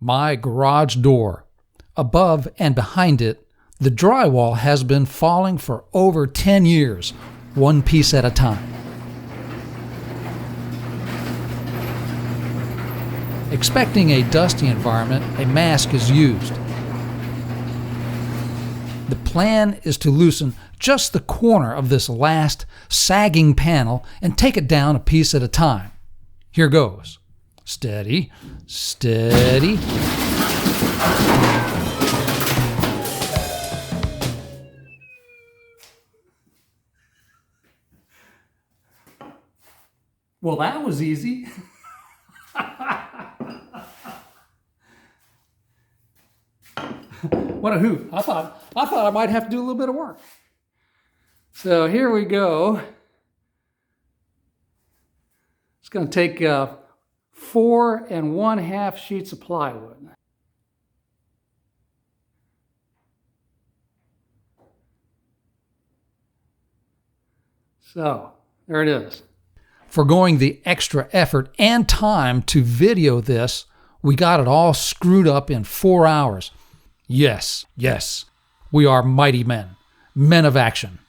my garage door. Above and behind it, the drywall has been falling for over 10 years, one piece at a time. Expecting a dusty environment, a mask is used. The plan is to loosen just the corner of this last sagging panel and take it down a piece at a time. Here goes. Steady, steady. Well, that was easy. What a hoot. I thought I might have to do a little bit of work. So here we go. It's going to take 4 1/2 sheets of plywood. So there it is. For going the extra effort and time to video this, we got it all screwed up in 4 hours. Yes, we are mighty men, men of action.